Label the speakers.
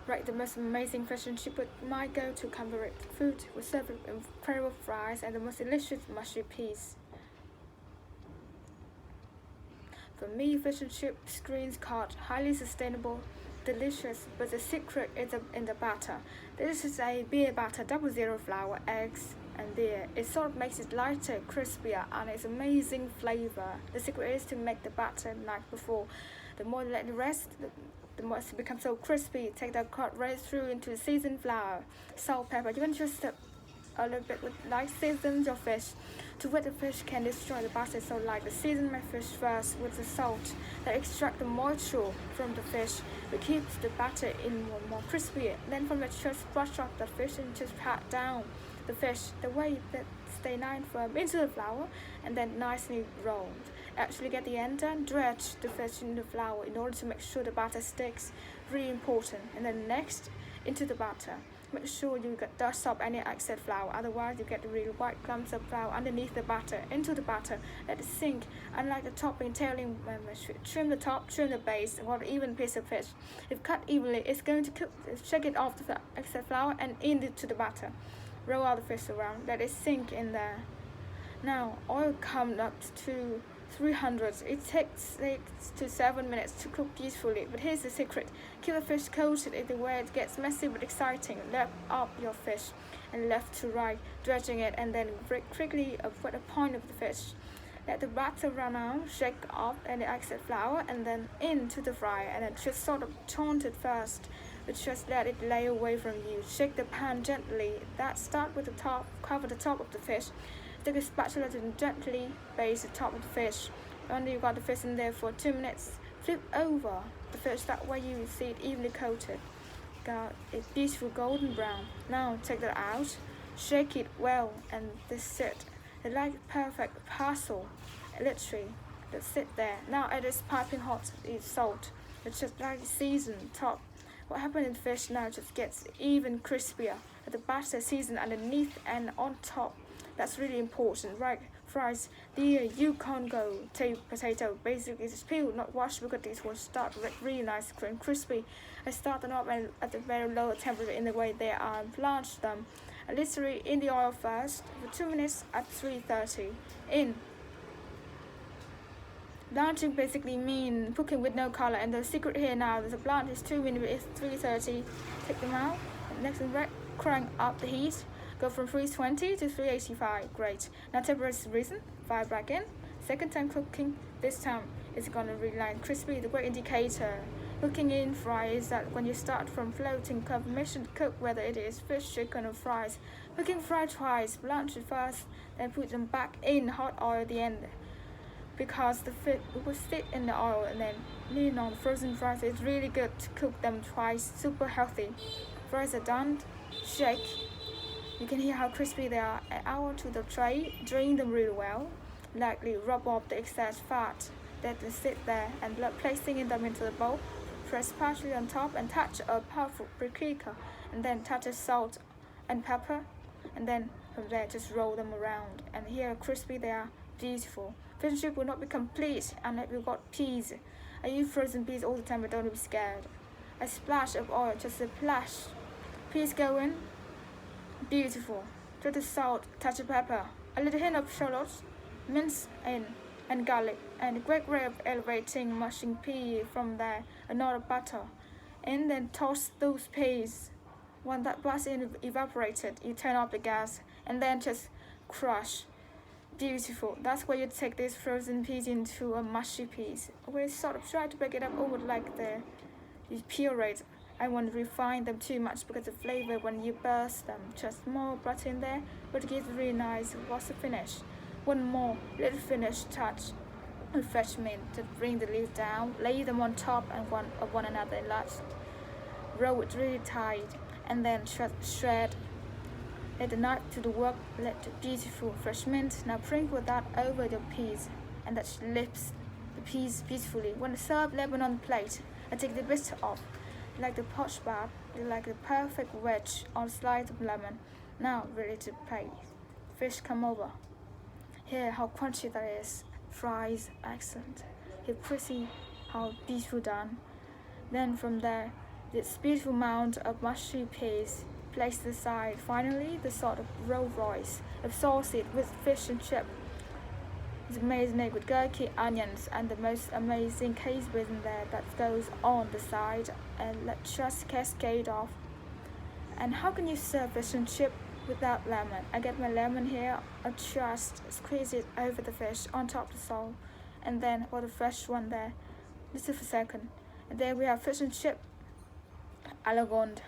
Speaker 1: Right, the most amazing fish and chip with my go-to comfort food was served with incredible fries and the most delicious mushy peas. For me, fish and chip screens called highly sustainable, delicious, but the secret is in the batter. This is a beer batter, 00 flour, eggs, and beer. It sort of makes it lighter, crispier, and it's amazing flavor. The secret is to make the batter night before. The more you let it rest, the more it becomes so crispy. Take the cut right through into the seasoned flour, salt, pepper. You can just a little bit with light season your fish. To wet the fish can destroy the batter, so like the season my fish first with the salt that extract the moisture from the fish, but keeps the batter in more crispy. Then from the just brush off the fish and just pat down the fish the way that stay nice and firm into the flour and then nicely rolled. Actually get the end done, dredge the fish in the flour in order to make sure the batter sticks. Really important. And then next into the batter. Make sure you get dust off any excess flour, otherwise you get really white clumps of flour underneath the batter. Into the batter, let it sink. Unlike the topping, tailing, trim the top, trim the base, or even piece of fish. If cut evenly, it's going to cook. Shake it off the excess flour and into the batter. Roll out the fish around, let it sink in there. Now oil comes up to 300. It takes 6 to 7 minutes to cook peacefully, but here's the secret. Keep the fish coated in the way it gets messy but exciting. Lap up your fish and left to right, dredging it and then quickly at the point of the fish. Let the batter run out, shake off any excess flour and then into the fryer and then just sort of taunt it first. But just let it lay away from you. Shake the pan gently. Start with the top, cover the top of the fish. Take a spatula to gently base the top of the fish. When you got the fish in there for 2 minutes, flip over the fish, that way you see it evenly coated. Got it beautiful golden brown. Now take that out, shake it well, and this it. It's like perfect parcel, literally. That sit there. Now it is piping hot. It's salt. It's just like seasoned top. What happened in the fish now just gets even crispier. The batter seasoned underneath and on top. That's really important, right? Fries, the Yukon Go potato, basically it's peeled, not washed, because this will start really nice and crispy. I start them up at a very low temperature in the way they are blanched them. And literally in the oil first for 2 minutes at 330. In blanching basically mean cooking with no color, and the secret here now is the blanch is 2 minutes, it's 330. Take them out. And next in red, crank up the heat. Go from 320 to 385. Great. Now temperature is risen. Fire back in. Second time cooking. This time it's gonna really nice crispy. The great indicator. Cooking in fries that when you start from floating confirmation cook, whether it is fish, chicken or fries. Cooking fried twice. Blanch it first, then put them back in hot oil at the end, because the fish will sit in the oil, and then lean on frozen fries. It's really good to cook them twice. Super healthy. Fries are done. Shake. You can hear how crispy they are. Add oil to the tray. Drain them really well. Lightly rub off the excess fat that will sit there, and placing them into the bowl. Press partially on top and touch a powerful paprika, and then touch of salt and pepper, and then from there just roll them around. And here how crispy they are. Beautiful. Fish and chip will not be complete unless you've got peas. I use frozen peas all the time, but don't be scared. A splash of oil, just a splash. Peas go in. Beautiful. Just the salt, touch of pepper, a little hint of shallots, mince in, and garlic, and a great way of elevating mushing pea from there, another butter. And then toss those peas. When that butter is evaporated, you turn off the gas, and then just crush. Beautiful. That's where you take these frozen peas into a mushy piece. We sort of try to break it up over like you puree. I won't refine them too much because the flavor when you burst them, just more butter in there, but it gives a really nice what's the finish. One more little finish touch with fresh mint to bring the leaves down, lay them on top and one another in last. Roll it really tight and then shred. Let the knife to the work, let the beautiful fresh mint. Now sprinkle that over the peas, and that lifts the peas beautifully. When served, lemon on the plate, and take the bits off. Like the poch bar, like the perfect wedge or slice of lemon. Now ready to plate. Fish come over. Here how crunchy that is. Fries excellent. Here pretty how beautiful done. Then from there this beautiful mound of mushy peas placed aside. Finally, the sort of Rolls Royce of sauces with fish and chip. The maize made with gherkin, onions, and the most amazing case in there that goes on the side and let just cascade off. And how can you serve fish and chip without lemon? I get my lemon here, I just squeeze it over the fish on top of the salt, and then for the fresh one there, just for a second. And there we have fish and chip à la ronde.